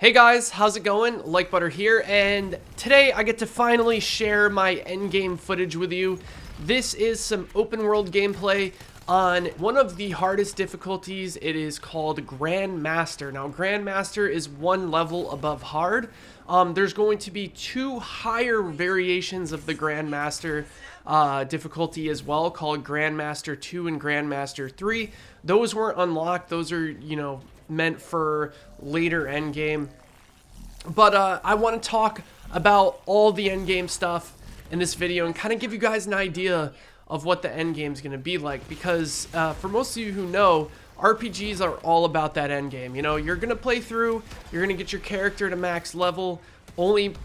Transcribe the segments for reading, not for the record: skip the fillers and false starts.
Hey guys, how's it going? Likebutter here, and today I get to finally share my endgame footage with you. This is some open world gameplay on one of the hardest difficulties. It is called GrandMaster. Now, GrandMaster is one level above hard. There's going to be two higher variations of the GrandMaster difficulty as well, called GrandMaster 2 and GrandMaster 3. Those weren't unlocked. Those are, meant for later endgame. But I want to talk about all the endgame stuff in this video and kind of give you guys an idea of what the endgame is going to be like, because for most of you who know, RPGs are all about that endgame. You're going to play through, you're going to get your character to max level,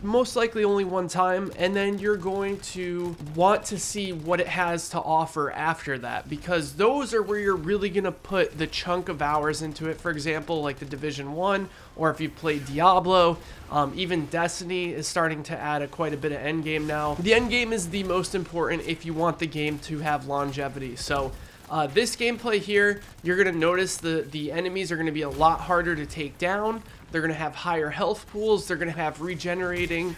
most likely only one time, and then you're going to want to see what it has to offer after that, because those are where you're really going to put the chunk of hours into it. For example, like the Division 1, or if you played Diablo, even Destiny is starting to add quite a bit of endgame now. The endgame is the most important if you want the game to have longevity. So this gameplay here, you're going to notice the enemies are going to be a lot harder to take down. They're going to have higher health pools. They're going to have regenerating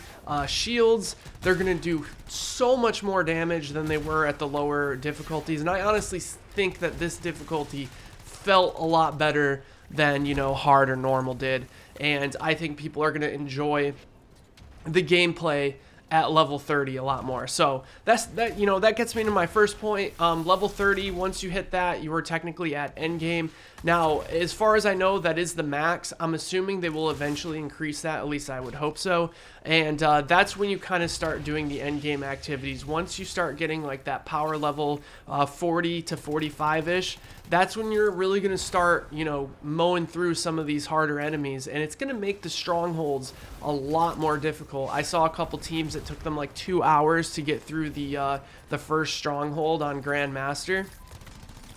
shields. They're going to do so much more damage than they were at the lower difficulties. And I honestly think that this difficulty felt a lot better than, hard or normal did. And I think people are going to enjoy the gameplay at level 30 a lot more. So that gets me to my first point. Level 30, once you hit that, you are technically at endgame. Now, as far as I know, that is the max. I'm assuming they will eventually increase that, at least I would hope so. And that's when you kind of start doing the endgame activities. Once you start getting like that power level 40 to 45-ish, that's when you're really going to start, mowing through some of these harder enemies. And it's going to make the Strongholds a lot more difficult. I saw a couple teams that took them like 2 hours to get through the first Stronghold on GrandMaster.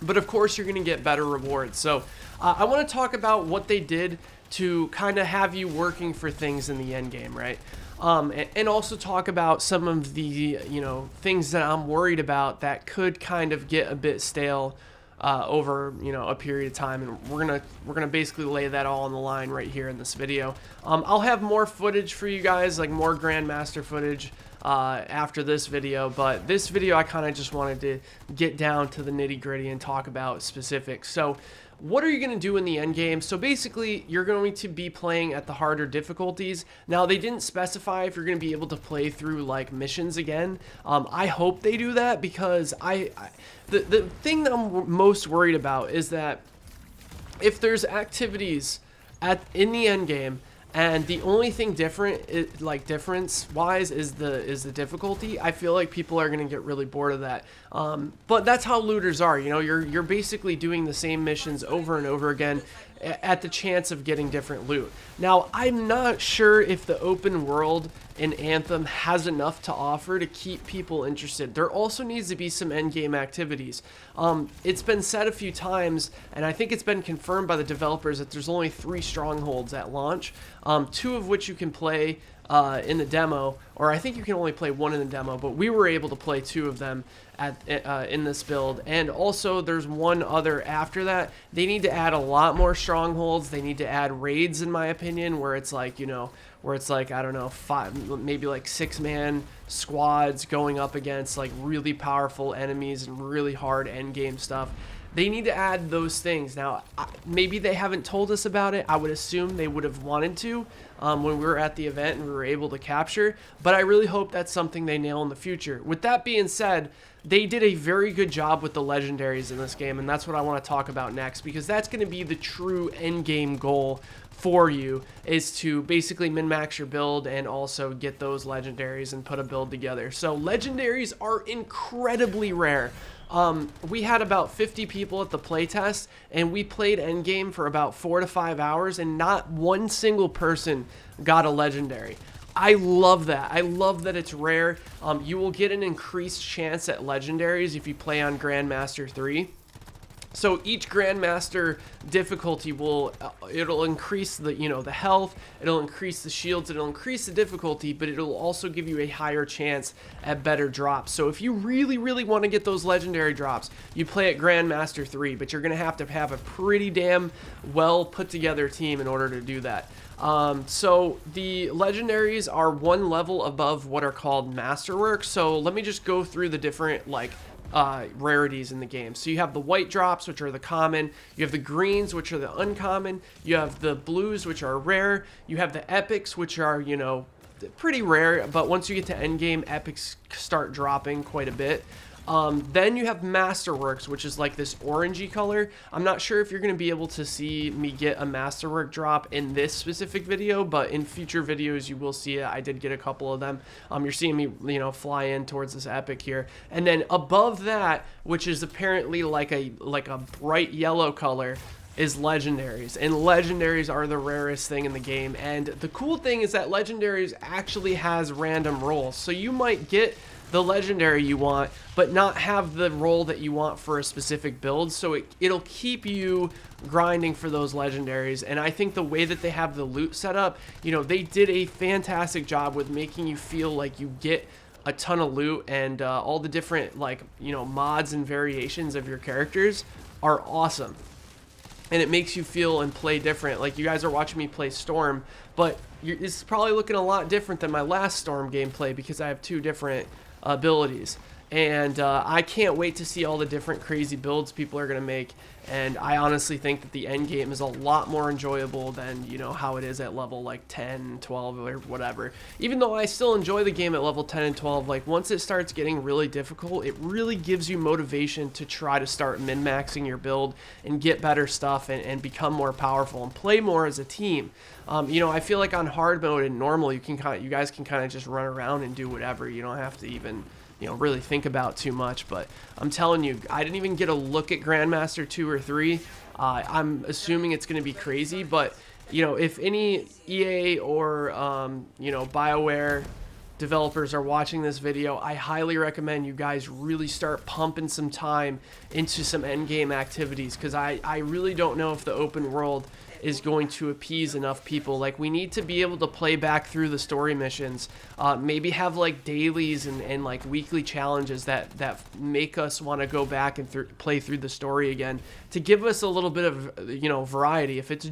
But of course, you're going to get better rewards. So I want to talk about what they did to kind of have you working for things in the end game, right? And also talk about some of the, things that I'm worried about that could kind of get a bit stale over, a period of time. And we're gonna basically lay that all on the line right here in this video. I'll have more footage for you guys, like more GrandMaster footage after this video, but this video I kind of just wanted to get down to the nitty-gritty and talk about specifics. So what are you going to do in the end game? So basically, you're going to be playing at the harder difficulties. Now, they didn't specify if you're going to be able to play through like missions again. I hope they do that, because the thing that I'm most worried about is that if there's activities in the end game, and the only thing different, like difference-wise, is the difficulty, I feel like people are gonna get really bored of that. But that's how looters are. You're basically doing the same missions over and over again at the chance of getting different loot. Now, I'm not sure if the open world in Anthem has enough to offer to keep people interested. There also needs to be some endgame activities. It's been said a few times, and I think it's been confirmed by the developers, that there's only 3 Strongholds at launch, 2 of which you can play in the demo, or I think you can only play 1 in the demo, but we were able to play 2 of them in this build. And also there's 1 other after that. They need to add a lot more Strongholds. They need to add raids, in my opinion, where it's like, I don't know, 5, maybe like 6-man squads going up against like really powerful enemies and really hard endgame stuff. They need to add those things. Now, maybe they haven't told us about it. I would assume they would have wanted to when we were at the event and we were able to capture. But I really hope that's something they nail in the future. With that being said, they did a very good job with the legendaries in this game, and that's what I want to talk about next, because that's going to be the true end game goal for you, is to basically min-max your build and also get those legendaries and put a build together. So legendaries are incredibly rare. We had about 50 people at the playtest, and we played endgame for about 4 to 5 hours, and not one single person got a legendary. I love that. I love that it's rare. You will get an increased chance at legendaries if you play on GrandMaster 3. So each Grandmaster difficulty it'll increase the, the health, it'll increase the shields, it'll increase the difficulty, but it'll also give you a higher chance at better drops. So if you really, really want to get those legendary drops, you play at Grandmaster 3, but you're going to have a pretty damn well put together team in order to do that. So the legendaries are one level above what are called masterworks. So let me just go through the different, like, rarities in the game. So you have the white drops, which are the common, you have the greens, which are the uncommon, you have the blues, which are rare, you have the epics, which are, pretty rare, but once you get to endgame, epics start dropping quite a bit. Then you have Masterworks, which is like this orangey color. I'm not sure if you're going to be able to see me get a Masterwork drop in this specific video, but in future videos you will see it. I did get a couple of them. You're seeing me, fly in towards this epic here. And then above that, which is apparently like a bright yellow color, is legendaries, and legendaries are the rarest thing in the game. And the cool thing is that legendaries actually has random rolls, so you might get the legendary you want but not have the roll that you want for a specific build, so it'll keep you grinding for those legendaries. And I think the way that they have the loot set up, they did a fantastic job with making you feel like you get a ton of loot, and all the different, like, mods and variations of your characters are awesome. And it makes you feel and play different. Like, you guys are watching me play Storm, but it's probably looking a lot different than my last Storm gameplay because I have two different abilities. And I can't wait to see all the different crazy builds people are going to make. And I honestly think that the end game is a lot more enjoyable than, how it is at level like 10, 12 or whatever. Even though I still enjoy the game at level 10 and 12, like once it starts getting really difficult, it really gives you motivation to try to start min-maxing your build and get better stuff and become more powerful and play more as a team. I feel like on hard mode and normal, you guys can kind of just run around and do whatever. You don't have to even really think about too much. But I'm telling you, I didn't even get a look at Grandmaster 2 or 3. I'm assuming it's going to be crazy, but if any EA or BioWare developers are watching this video, I highly recommend you guys really start pumping some time into some endgame activities, because I really don't know if the open world is going to appease enough people. Like, we need to be able to play back through the story missions, maybe have like dailies and like weekly challenges that make us want to go back and play through the story again, to give us a little bit of variety. If it's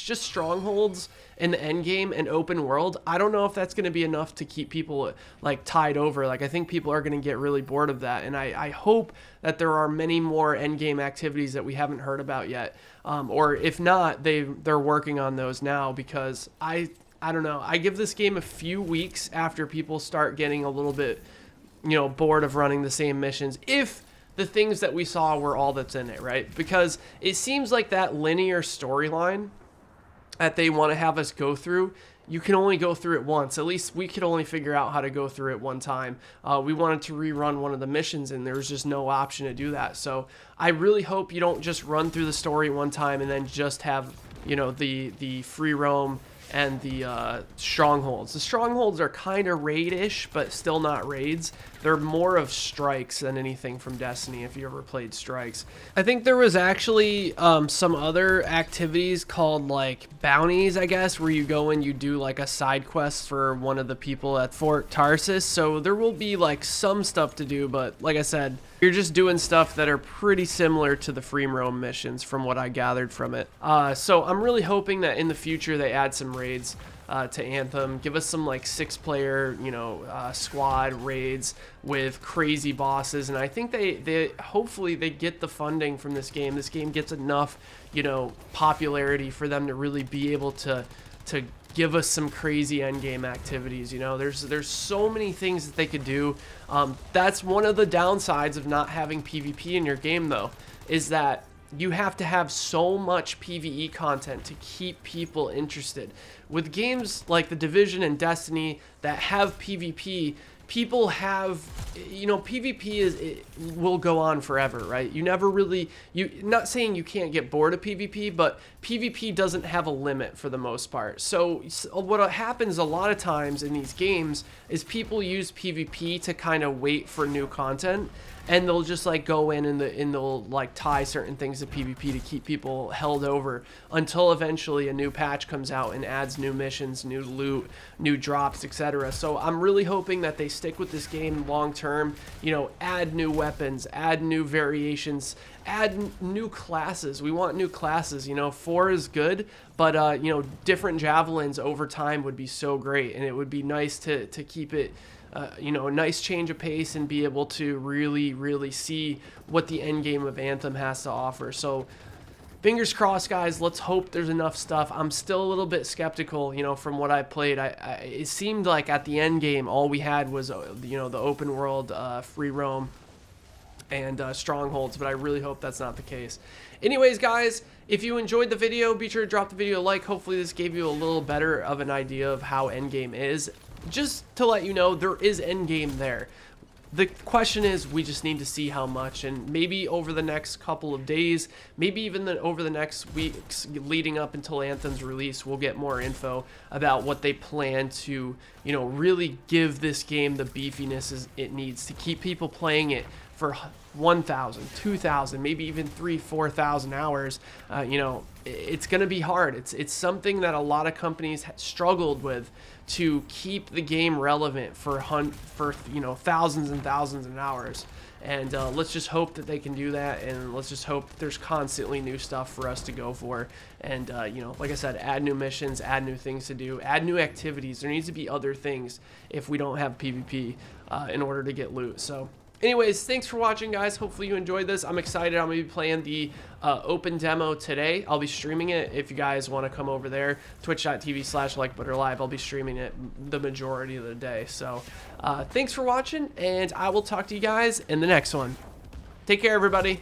just Strongholds in the end game and open world, I don't know if that's going to be enough to keep people like tied over. Like, I think people are going to get really bored of that, and I hope that there are many more end game activities that we haven't heard about yet, or if not, they're working on those now, because I don't know, I give this game a few weeks after people start getting a little bit bored of running the same missions, if the things that we saw were all that's in it, right? Because it seems like that linear storyline that they want to have us go through, you can only go through it once. At least we could only figure out how to go through it one time. We wanted to rerun one of the missions, and there was just no option to do that. So I really hope you don't just run through the story one time and then just have, the free roam and the Strongholds. The Strongholds are kind of raid-ish, but still not raids. They're more of strikes than anything from Destiny, if you ever played strikes. I think there was actually some other activities called like bounties, I guess, where you go and you do like a side quest for one of the people at Fort Tarsus. So there will be like some stuff to do, but like I said, you're just doing stuff that are pretty similar to the free roam missions from what I gathered from it. So I'm really hoping that in the future they add some raids to Anthem. Give us some like 6-player, squad raids with crazy bosses, and I think they hopefully they get the funding from this game. This game gets enough, popularity for them to really be able to give us some crazy endgame activities. There's so many things that they could do. That's one of the downsides of not having PvP in your game, though, is that you have to have so much PvE content to keep people interested. With games like The Division and Destiny that have PvP, people have, PvP will go on forever, right? You never really, not saying you can't get bored of PvP, but PvP doesn't have a limit for the most part. So what happens a lot of times in these games is people use PvP to kind of wait for new content, and they'll just like go in and they'll like tie certain things to PvP to keep people held over until eventually a new patch comes out and adds new missions, new loot, new drops, etc. So I'm really hoping that they stick with this game long term, you know, add new weapons, add new variations, add new classes. We want new classes, you know. 4 is good, but you know, different javelins over time would be so great, and it would be nice to keep it you know, a nice change of pace and be able to really see what the end game of Anthem has to offer. So fingers crossed, guys. Let's hope there's enough stuff. I'm still a little bit skeptical, you know, from what I played. It seemed like at the end game all we had was you know, the open world free roam and Strongholds, but I really hope that's not the case. Anyways, guys, if you enjoyed the video, be sure to drop the video a like. Hopefully this gave you a little better of an idea of how endgame is. Just to let you know, there is endgame there. The question is, we just need to see how much, and maybe over the next couple of days, maybe even over the next weeks leading up until Anthem's release, we'll get more info about what they plan to, you know, really give this game the beefiness it needs to keep people playing it for 1,000, 2,000, maybe even 3,000, 4,000 hours. You know, it's going to be hard. It's something that a lot of companies struggled with to keep the game relevant for you know, thousands and thousands of hours. And let's just hope that they can do that, and let's just hope that there's constantly new stuff for us to go for. And you know, like I said, add new missions, add new things to do, add new activities. There needs to be other things if we don't have PvP in order to get loot. So anyways, thanks for watching, guys. Hopefully you enjoyed this. I'm excited. I'm going to be playing the open demo today. I'll be streaming it if you guys want to come over there. Twitch.tv/LikeButterLive. I'll be streaming it the majority of the day. So thanks for watching, and I will talk to you guys in the next one. Take care, everybody.